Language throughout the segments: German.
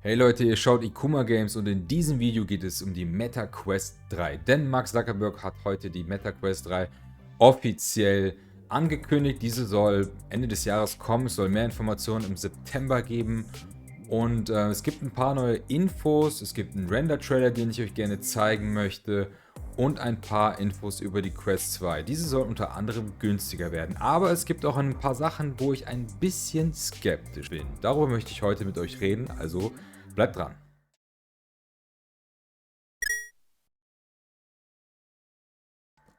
Hey Leute, ihr schaut Ikuma Games und in diesem Video geht es um die Meta Quest 3. Denn Mark Zuckerberg hat heute die Meta Quest 3 offiziell angekündigt. Diese soll Ende des Jahres kommen. Es soll mehr Informationen im September geben. Und es gibt ein paar neue Infos. Es gibt einen Render-Trailer, den ich euch gerne zeigen möchte. Und ein paar Infos über die Quest 2. Diese soll unter anderem günstiger werden. Aber es gibt auch ein paar Sachen, wo ich ein bisschen skeptisch bin. Darüber möchte ich heute mit euch reden. Also bleibt dran.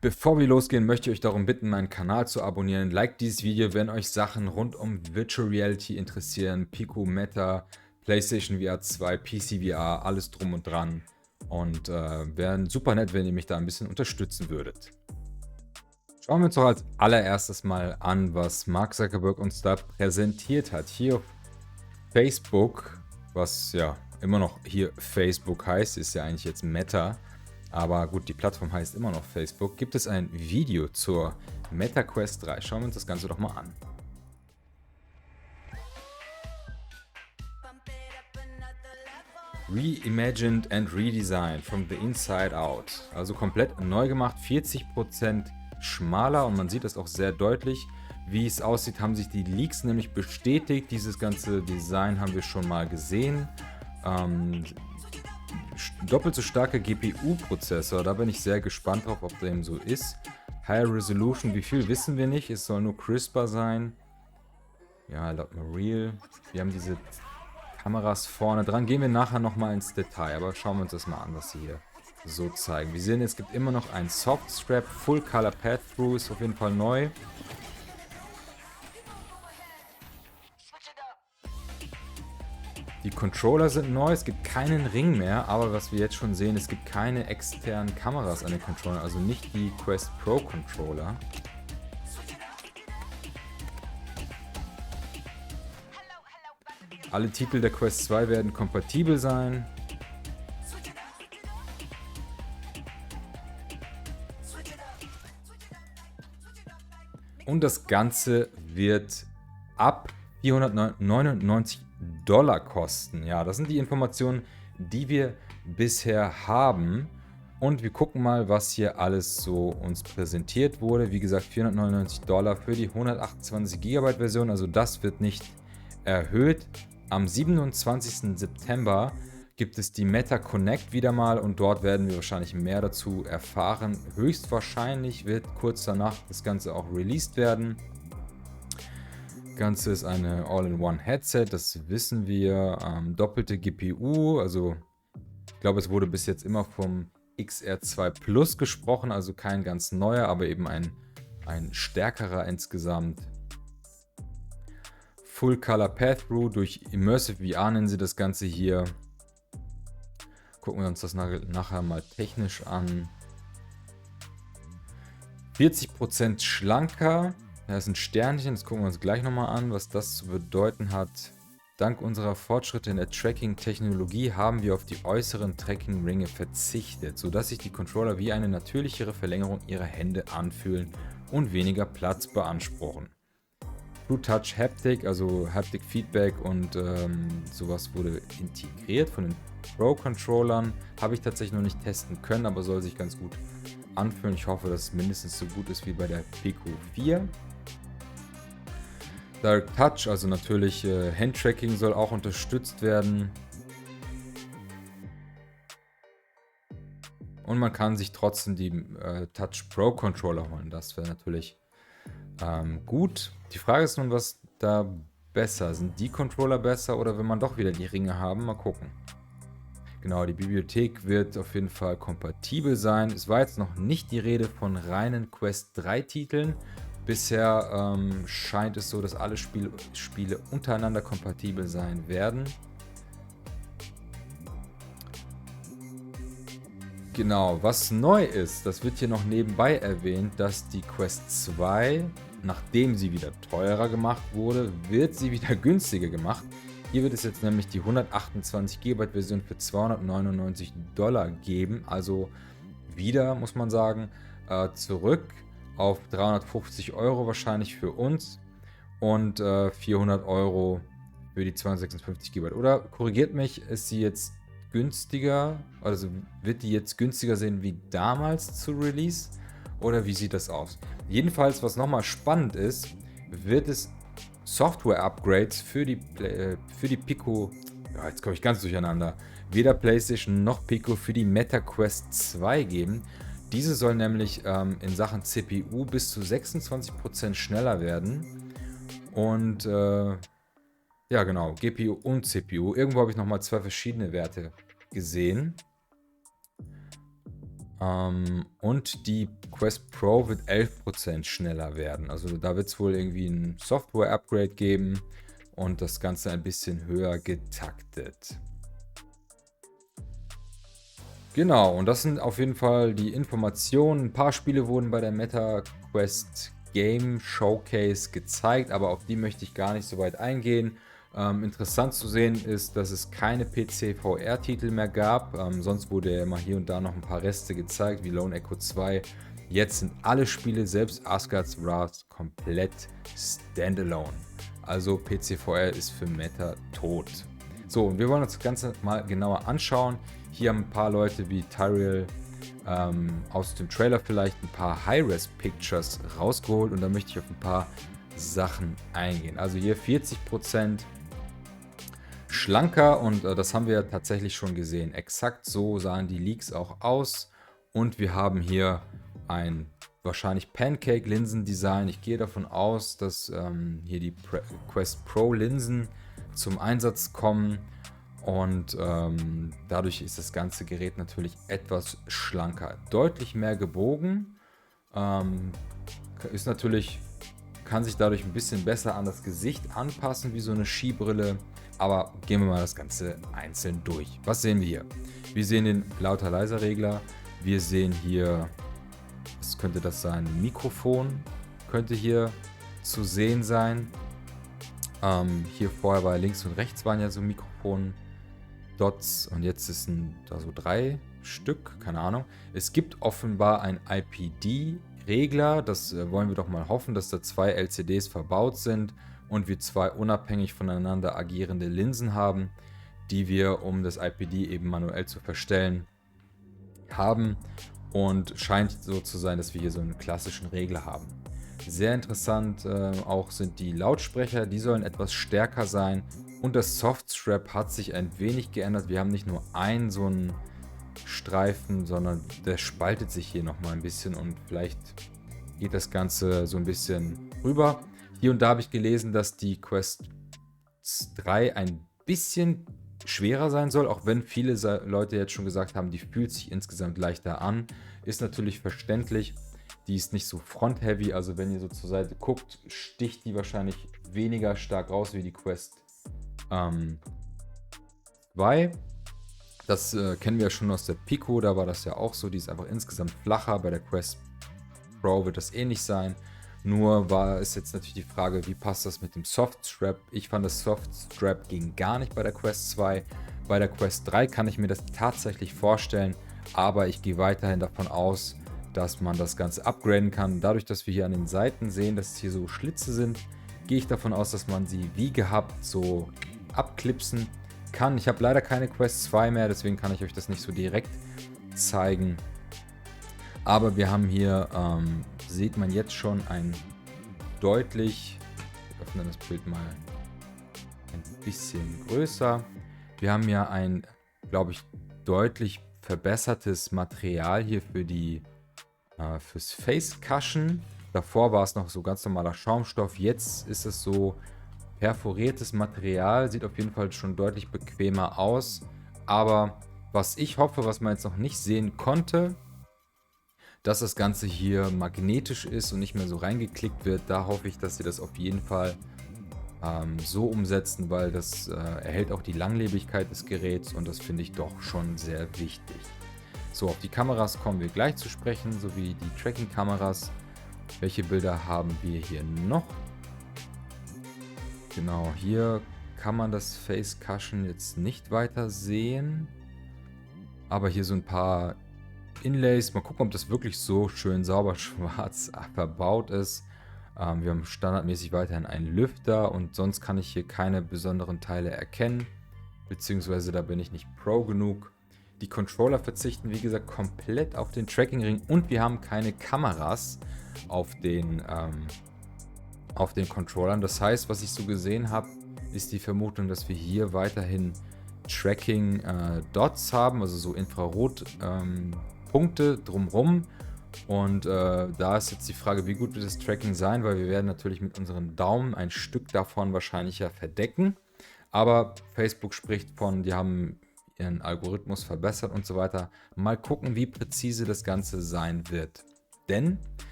Bevor wir losgehen, möchte ich euch darum bitten, meinen Kanal zu abonnieren. Liked dieses Video, wenn euch Sachen rund um Virtual Reality interessieren. Pico, Meta, PlayStation VR 2, PC VR, alles drum und dran. Und wäre super nett, wenn ihr mich da ein bisschen unterstützen würdet. Schauen wir uns doch als allererstes mal an, was Mark Zuckerberg uns da präsentiert hat. Hier auf Facebook, was ja immer noch hier Facebook heißt, ist ja eigentlich jetzt Meta. Aber gut, die Plattform heißt immer noch Facebook. Gibt es ein Video zur Meta Quest 3? Schauen wir uns das Ganze doch mal an. Reimagined and redesigned from the inside out. Also komplett neu gemacht, 40% schmaler und man sieht das auch sehr deutlich. Wie es aussieht, haben sich die Leaks nämlich bestätigt. Dieses ganze Design haben wir schon mal gesehen. Doppelt so starker GPU-Prozessor, da bin ich sehr gespannt drauf, ob dem so ist. High Resolution, wie viel wissen wir nicht, es soll nur crisper sein. Ja, laut mal real. Wir haben diese Kameras vorne dran, gehen wir nachher nochmal ins Detail, aber schauen wir uns das mal an, was sie hier so zeigen. Wir sehen, es gibt immer noch ein Soft Strap, Full Color Path-Through ist auf jeden Fall neu. Die Controller sind neu, es gibt keinen Ring mehr, aber was wir jetzt schon sehen, es gibt keine externen Kameras an den Controllern, also nicht die Quest Pro Controller. Alle Titel der Quest 2 werden kompatibel sein. Und das Ganze wird ab $499 kosten. Ja, das sind die Informationen, die wir bisher haben. Und wir gucken mal, was hier alles so uns präsentiert wurde. Wie gesagt, $499 für die 128 GB Version. Also das wird nicht erhöht. Am 27. September gibt es die Meta Connect wieder mal und dort werden wir wahrscheinlich mehr dazu erfahren. Höchstwahrscheinlich wird kurz danach das Ganze auch released werden. Das Ganze ist eine All-in-One-Headset, das wissen wir. Doppelte GPU, also ich glaube, es wurde bis jetzt immer vom XR2 Plus gesprochen, also kein ganz neuer, aber eben ein stärkerer insgesamt. Full Color Path-Through durch Immersive VR nennen sie das Ganze hier. Gucken wir uns das nachher mal technisch an. 40% schlanker. Da ist ein Sternchen, das gucken wir uns gleich nochmal an, was das zu bedeuten hat. Dank unserer Fortschritte in der Tracking-Technologie haben wir auf die äußeren Tracking-Ringe verzichtet, sodass sich die Controller wie eine natürlichere Verlängerung ihrer Hände anfühlen und weniger Platz beanspruchen. True Touch Haptic, also Haptic Feedback und sowas wurde integriert von den Pro-Controllern. Habe ich tatsächlich noch nicht testen können, aber soll sich ganz gut anfühlen. Ich hoffe, dass es mindestens so gut ist wie bei der Pico 4. Direct Touch, also natürlich Handtracking soll auch unterstützt werden. Und man kann sich trotzdem die Touch Pro Controller holen. Das wäre natürlich gut. Die Frage ist nun, was da besser? Sind die Controller besser oder will man doch wieder die Ringe haben? Mal gucken. Genau, die Bibliothek wird auf jeden Fall kompatibel sein. Es war jetzt noch nicht die Rede von reinen Quest 3 Titeln. Bisher scheint es so, dass alle Spiele untereinander kompatibel sein werden. Genau, was neu ist, das wird hier noch nebenbei erwähnt, dass die Quest 2, nachdem sie wieder teurer gemacht wurde, wird sie wieder günstiger gemacht. Hier wird es jetzt nämlich die 128 GB Version für $299 geben. Also wieder, muss man sagen, zurück auf 350 € wahrscheinlich für uns und 400 € für die 256 GB. Oder korrigiert mich, ist sie jetzt günstiger, also wird die jetzt günstiger sein wie damals zu Release? Oder wie sieht das aus? Jedenfalls, was nochmal spannend ist, wird es Software-Upgrades für die Pico, ja, jetzt komme ich ganz durcheinander, weder PlayStation noch Pico für die Meta Quest 2 geben. Diese soll nämlich in Sachen CPU bis zu 26% schneller werden. Und ja genau, GPU und CPU. Irgendwo habe ich nochmal zwei verschiedene Werte gesehen. Und die Quest Pro wird 11% schneller werden. Also da wird es wohl irgendwie ein Software-Upgrade geben und das Ganze ein bisschen höher getaktet. Genau, und das sind auf jeden Fall die Informationen. Ein paar Spiele wurden bei der Meta Quest Game Showcase gezeigt, aber auf die möchte ich gar nicht so weit eingehen. Interessant zu sehen ist, dass es keine PC-VR-Titel mehr gab. Sonst wurde ja immer hier und da noch ein paar Reste gezeigt, wie Lone Echo 2. Jetzt sind alle Spiele, selbst Asgard's Wrath, komplett standalone. Also PC-VR ist für Meta tot. So, und wir wollen uns das Ganze mal genauer anschauen. Hier haben ein paar Leute wie Tyrael aus dem Trailer vielleicht ein paar High-Res-Pictures rausgeholt und da möchte ich auf ein paar Sachen eingehen. Also hier 40% schlanker und das haben wir tatsächlich schon gesehen. Exakt so sahen die Leaks auch aus und wir haben hier ein wahrscheinlich Pancake-Linsen-Design. Ich gehe davon aus, dass hier die Quest Pro Linsen zum Einsatz kommen und dadurch ist das ganze Gerät natürlich etwas schlanker. Deutlich mehr gebogen, ist natürlich, kann sich dadurch ein bisschen besser an das Gesicht anpassen wie so eine Skibrille. Aber gehen wir mal das Ganze einzeln durch. Was sehen wir hier? Wir sehen den Lauter-Leiser-Regler. Wir sehen hier, was könnte das sein? Ein Mikrofon könnte hier zu sehen sein. Hier vorher war links und rechts waren ja so Mikrofon-Dots und jetzt sind da so 3 Stück, keine Ahnung. Es gibt offenbar ein IPD-Regler, das wollen wir doch mal hoffen, dass da 2 LCDs verbaut sind und wir 2 unabhängig voneinander agierende Linsen haben, die wir, um das IPD eben manuell zu verstellen, haben und scheint so zu sein, dass wir hier so einen klassischen Regler haben. Sehr interessant auch sind die Lautsprecher, die sollen etwas stärker sein und das Softstrap hat sich ein wenig geändert. Wir haben nicht nur einen so einen Streifen, sondern der spaltet sich hier nochmal ein bisschen und vielleicht geht das Ganze so ein bisschen rüber. Hier und da habe ich gelesen, dass die Quest 3 ein bisschen schwerer sein soll, auch wenn viele Leute jetzt schon gesagt haben, die fühlt sich insgesamt leichter an. Ist natürlich verständlich. Die ist nicht so front-heavy, also wenn ihr so zur Seite guckt, sticht die wahrscheinlich weniger stark raus wie die Quest 2. Das kennen wir ja schon aus der Pico, da war das ja auch so, die ist einfach insgesamt flacher. Bei der Quest Pro wird das ähnlich sein. Nur ist jetzt natürlich die Frage, wie passt das mit dem Softstrap? Ich fand, das Softstrap ging gar nicht bei der Quest 2. Bei der Quest 3 kann ich mir das tatsächlich vorstellen, aber ich gehe weiterhin davon aus, dass man das Ganze upgraden kann. Dadurch, dass wir hier an den Seiten sehen, dass es hier so Schlitze sind, gehe ich davon aus, dass man sie wie gehabt so abklipsen kann. Ich habe leider keine Quest 2 mehr, deswegen kann ich euch das nicht so direkt zeigen. Aber wir haben hier, sieht man jetzt schon ein deutlich, ich öffne das Bild mal ein bisschen größer. Wir haben ja ein, glaube ich, deutlich verbessertes Material hier fürs Face Cushion. Davor war es noch so ganz normaler Schaumstoff. Jetzt ist es so perforiertes Material. Sieht auf jeden Fall schon deutlich bequemer aus. Aber was ich hoffe, was man jetzt noch nicht sehen konnte, dass das Ganze hier magnetisch ist und nicht mehr so reingeklickt wird. Da hoffe ich, dass sie das auf jeden Fall so umsetzen, weil das erhält auch die Langlebigkeit des Geräts und das finde ich doch schon sehr wichtig. So, auf die Kameras kommen wir gleich zu sprechen, sowie die Tracking-Kameras. Welche Bilder haben wir hier noch? Genau, hier kann man das Face Cushion jetzt nicht weiter sehen. Aber hier so ein paar Inlays. Mal gucken, ob das wirklich so schön sauber schwarz verbaut ist. Wir haben standardmäßig weiterhin einen Lüfter und sonst kann ich hier keine besonderen Teile erkennen, beziehungsweise da bin ich nicht Pro genug. Die Controller verzichten, wie gesagt, komplett auf den Tracking-Ring und wir haben keine Kameras auf den Controllern. Das heißt, was ich so gesehen habe, ist die Vermutung, dass wir hier weiterhin Tracking-Dots haben, also so Infrarot-Punkte drumherum. Und da ist jetzt die Frage, wie gut wird das Tracking sein, weil wir werden natürlich mit unseren Daumen ein Stück davon wahrscheinlich ja verdecken. Aber Facebook spricht von, die haben ihren Algorithmus verbessert und so weiter. Mal gucken, wie präzise das Ganze sein wird. Denn,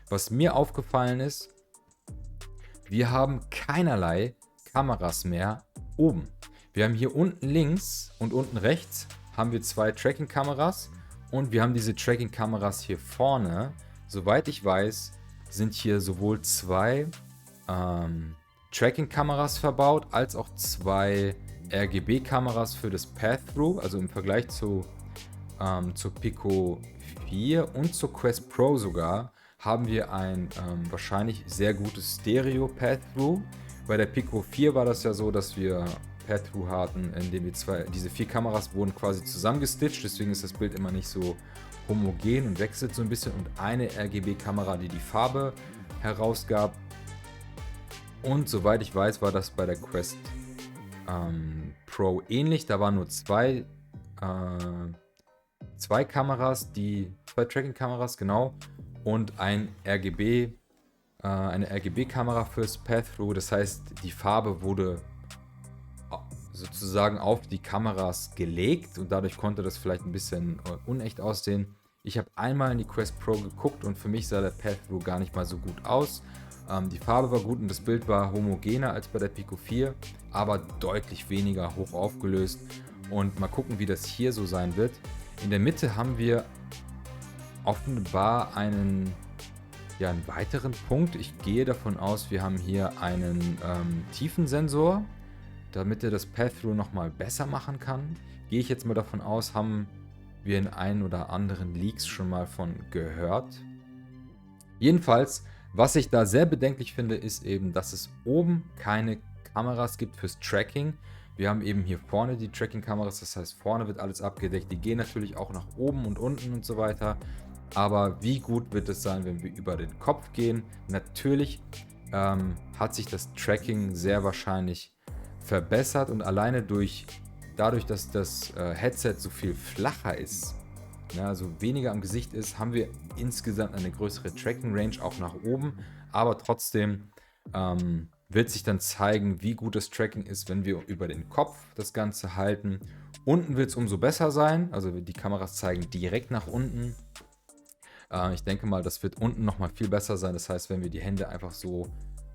was mir aufgefallen ist, wir haben keinerlei Kameras mehr oben. Wir haben hier unten links und unten rechts haben wir 2 Tracking-Kameras und wir haben diese Tracking-Kameras hier vorne. Soweit ich weiß, sind hier sowohl 2 Tracking-Kameras verbaut, als auch 2 RGB-Kameras für das Path-Through, also im Vergleich zur Pico 4 und zur Quest Pro sogar, haben wir ein wahrscheinlich sehr gutes Stereo-Path-Through. Bei der Pico 4 war das ja so, dass wir Path-Through hatten, indem wir diese 4 Kameras wurden quasi zusammengestitcht, deswegen ist das Bild immer nicht so homogen und wechselt so ein bisschen, und eine RGB-Kamera, die die Farbe herausgab. Und soweit ich weiß, war das bei der Quest Pro ähnlich. Da waren nur 2 Kameras, 2 Tracking-Kameras, genau, und eine RGB-Kamera fürs Path-Through. Das heißt, die Farbe wurde sozusagen auf die Kameras gelegt und dadurch konnte das vielleicht ein bisschen unecht aussehen. Ich habe einmal in die Quest Pro geguckt und für mich sah der Path-Through gar nicht mal so gut aus. Die Farbe war gut und das Bild war homogener als bei der Pico 4, aber deutlich weniger hoch aufgelöst. Und mal gucken, wie das hier so sein wird. In der Mitte haben wir offenbar einen weiteren Punkt. Ich gehe davon aus, wir haben hier einen Tiefensensor, damit er das Path-Through nochmal besser machen kann. Gehe ich jetzt mal davon aus, haben wir in einen oder anderen Leaks schon mal von gehört. Jedenfalls, was ich da sehr bedenklich finde, ist eben, dass es oben keine Kameras gibt fürs Tracking. Wir haben eben hier vorne die Tracking-Kameras, das heißt, vorne wird alles abgedeckt. Die gehen natürlich auch nach oben und unten und so weiter. Aber wie gut wird es sein, wenn wir über den Kopf gehen? Natürlich hat sich das Tracking sehr wahrscheinlich verbessert und alleine dadurch, dass das Headset so viel flacher ist, also weniger am Gesicht ist, haben wir insgesamt eine größere Tracking-Range auch nach oben, aber trotzdem wird sich dann zeigen, wie gut das Tracking ist, wenn wir über den Kopf das Ganze halten. Unten wird es umso besser sein, also die Kameras zeigen direkt nach unten. Ich denke mal, das wird unten nochmal viel besser sein, das heißt, wenn wir die Hände einfach so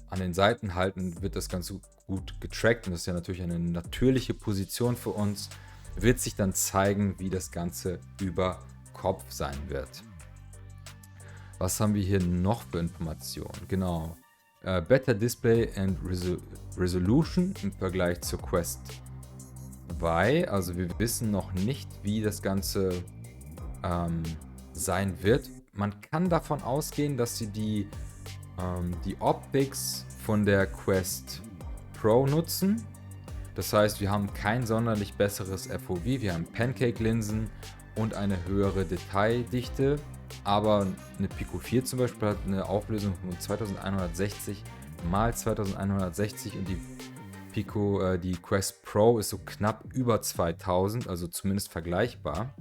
an den Seiten halten, wird das Ganze gut getrackt und das ist ja natürlich eine natürliche Position für uns. Wird sich dann zeigen, wie das Ganze über Kopf sein wird. Was haben wir hier noch für Informationen? Genau. Better Display and Resolution im Vergleich zur Quest 2. Also wir wissen noch nicht, wie das Ganze sein wird. Man kann davon ausgehen, dass sie die Optics von der Quest Pro nutzen. Das heißt, wir haben kein sonderlich besseres FOV, wir haben Pancake-Linsen und eine höhere Detaildichte, aber eine Pico 4 zum Beispiel hat eine Auflösung von 2160 x 2160 und die Quest Pro ist so knapp über 2000, also zumindest vergleichbar.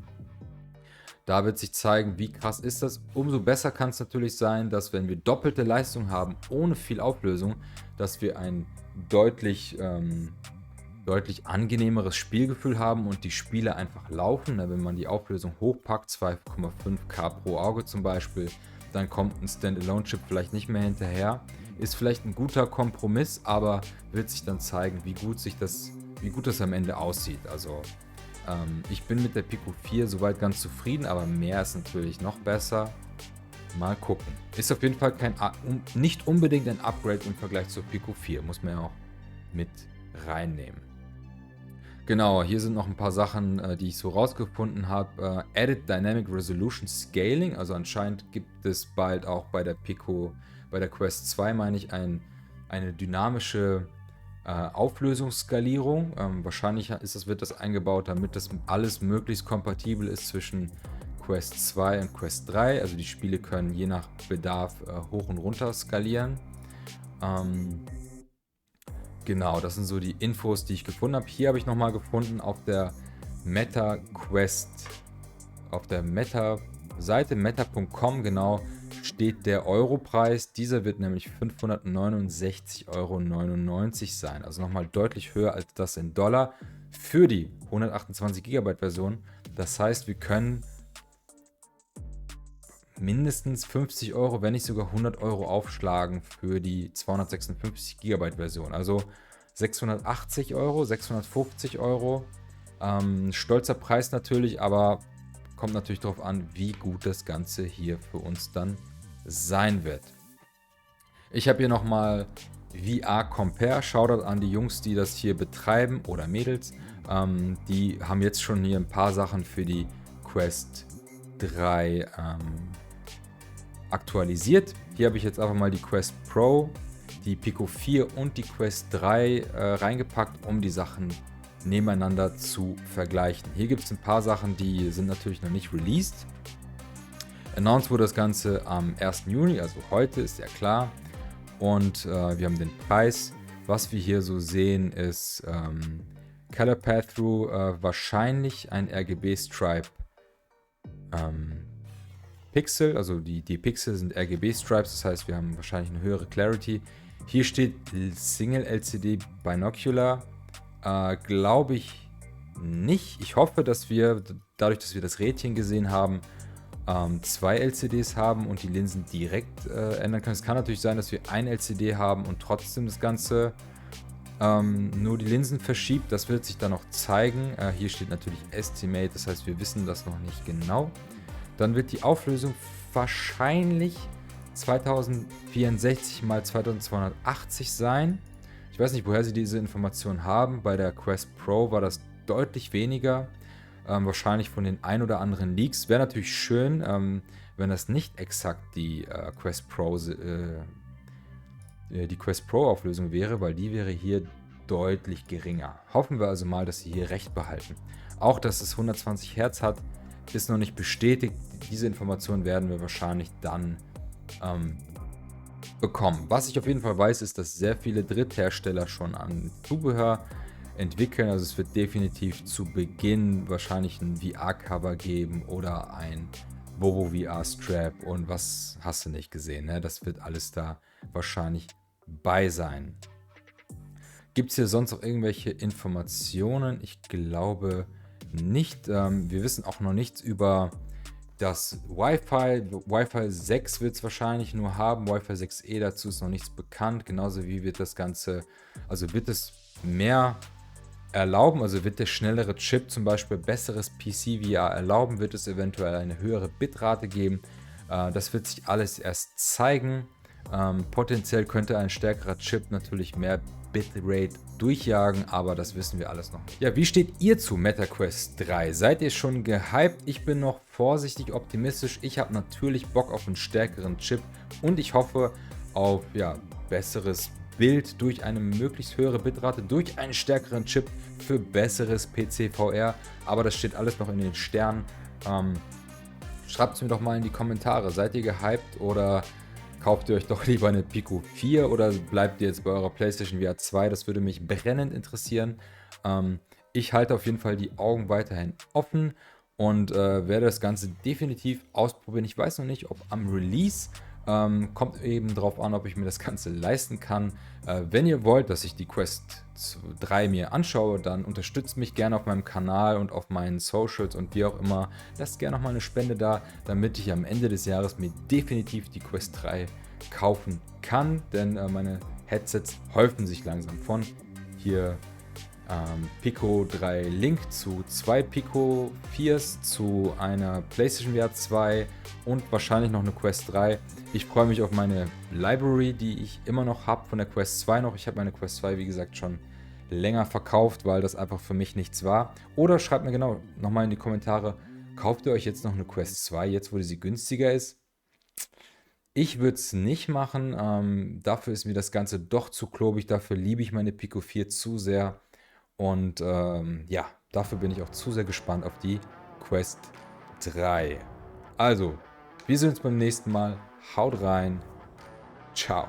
Da wird sich zeigen, wie krass ist das. Umso besser kann es natürlich sein, dass wenn wir doppelte Leistung haben, ohne viel Auflösung, dass wir ein deutlich angenehmeres Spielgefühl haben und die Spiele einfach laufen. Wenn man die Auflösung hochpackt, 2,5K pro Auge zum Beispiel, dann kommt ein Standalone-Chip vielleicht nicht mehr hinterher. Ist vielleicht ein guter Kompromiss, aber wird sich dann zeigen, wie gut das am Ende aussieht. Also ich bin mit der Pico 4 soweit ganz zufrieden, aber mehr ist natürlich noch besser. Mal gucken. Ist auf jeden Fall nicht unbedingt ein Upgrade im Vergleich zur Pico 4, muss man ja auch mit reinnehmen. Genau, hier sind noch ein paar Sachen, die ich so rausgefunden habe. Added Dynamic Resolution Scaling, also anscheinend gibt es bald auch bei der Bei der Quest 2 meine ich eine dynamische Auflösungsskalierung. Wahrscheinlich wird das eingebaut, damit das alles möglichst kompatibel ist zwischen Quest 2 und Quest 3. Also die Spiele können je nach Bedarf hoch und runter skalieren. Genau, das sind so die Infos, die ich gefunden habe. Hier habe ich nochmal gefunden auf der MetaQuest, auf der Meta-Seite, meta.com genau, steht der Europreis. Dieser wird nämlich 569,99 € sein. Also nochmal deutlich höher als das in Dollar für die 128 GB Version. Das heißt, wir können mindestens 50 €, wenn nicht sogar 100 € aufschlagen für die 256 GB Version. Also 680 €, 650 €. Stolzer Preis natürlich, aber kommt natürlich darauf an, wie gut das Ganze hier für uns dann sein wird. Ich habe hier nochmal VR Compare. Shoutout an die Jungs, die das hier betreiben oder Mädels. Die haben jetzt schon hier ein paar Sachen für die Quest 3 aktualisiert. Hier habe ich jetzt einfach mal die Quest Pro, die Pico 4 und die Quest 3 reingepackt, um die Sachen nebeneinander zu vergleichen. Hier gibt es ein paar Sachen, die sind natürlich noch nicht released. Announced wurde das Ganze am 1. Juni, also heute, ist ja klar. Und wir haben den Preis. Was wir hier so sehen ist Color Path-Through, wahrscheinlich ein RGB-Stripe Pixel, also die Pixel sind RGB-Stripes, das heißt, wir haben wahrscheinlich eine höhere Clarity. Hier steht Single LCD Binocular, glaube ich nicht. Ich hoffe, dass wir, dadurch, dass wir das Rädchen gesehen haben, 2 LCDs haben und die Linsen direkt ändern können. Es kann natürlich sein, dass wir ein LCD haben und trotzdem das Ganze nur die Linsen verschiebt. Das wird sich dann noch zeigen. Hier steht natürlich Estimate, das heißt, wir wissen das noch nicht genau. Dann wird die Auflösung wahrscheinlich 2064 x 2280 sein. Ich weiß nicht, woher sie diese Informationen haben. Bei der Quest Pro war das deutlich weniger. Wahrscheinlich von den ein oder anderen Leaks. Wäre natürlich schön, wenn das nicht exakt die Quest Pro Auflösung wäre, weil die wäre hier deutlich geringer. Hoffen wir also mal, dass sie hier recht behalten. Auch, dass es 120 Hertz hat, ist noch nicht bestätigt. Diese Informationen werden wir wahrscheinlich dann bekommen. Was ich auf jeden Fall weiß, ist, dass sehr viele Dritthersteller schon an Zubehör entwickeln. Also es wird definitiv zu Beginn wahrscheinlich ein VR-Cover geben oder ein Vovo VR-Strap und was hast du nicht gesehen. Ne? Das wird alles da wahrscheinlich bei sein. Gibt es hier sonst noch irgendwelche Informationen? Ich glaube nicht. Wir wissen auch noch nichts über das Wi-Fi. Wi-Fi 6 wird es wahrscheinlich nur haben. Wi-Fi 6E, dazu ist noch nichts bekannt. Genauso wie wird das Ganze, also wird es mehr erlauben, also wird der schnellere Chip zum Beispiel besseres PC-VR erlauben, wird es eventuell eine höhere Bitrate geben. Das wird sich alles erst zeigen. Potenziell könnte ein stärkerer Chip natürlich mehr Bitrate durchjagen, aber das wissen wir alles noch nicht. Ja, wie steht ihr zu MetaQuest 3? Seid ihr schon gehypt? Ich bin noch vorsichtig optimistisch. Ich habe natürlich Bock auf einen stärkeren Chip und ich hoffe auf besseres Bild durch eine möglichst höhere Bitrate, durch einen stärkeren Chip für besseres PC-VR. Aber das steht alles noch in den Sternen. Schreibt es mir doch mal in die Kommentare. Seid ihr gehypt oder kauft ihr euch doch lieber eine Pico 4 oder bleibt ihr jetzt bei eurer PlayStation VR 2? Das würde mich brennend interessieren. Ich halte auf jeden Fall die Augen weiterhin offen und werde das Ganze definitiv ausprobieren. Ich weiß noch nicht, ob am Release. Kommt eben darauf an, ob ich mir das Ganze leisten kann. Wenn ihr wollt, dass ich die Quest 3 mir anschaue, dann unterstützt mich gerne auf meinem Kanal und auf meinen Socials und wie auch immer. Lasst gerne nochmal eine Spende da, damit ich am Ende des Jahres mir definitiv die Quest 3 kaufen kann. Denn meine Headsets häufen sich langsam von. Hier Pico 3 Link zu 2 Pico 4s, zu einer PlayStation VR 2 und wahrscheinlich noch eine Quest 3. Ich freue mich auf meine Library, die ich immer noch habe von der Quest 2 noch. Ich habe meine Quest 2, wie gesagt, schon länger verkauft, weil das einfach für mich nichts war. Oder schreibt mir genau nochmal in die Kommentare, kauft ihr euch jetzt noch eine Quest 2, jetzt wo sie günstiger ist? Ich würde es nicht machen. Dafür ist mir das Ganze doch zu klobig. Dafür liebe ich meine Pico 4 zu sehr. Und ja, dafür bin ich auch zu sehr gespannt auf die Quest 3. Also, wir sehen uns beim nächsten Mal. Haut rein. Ciao.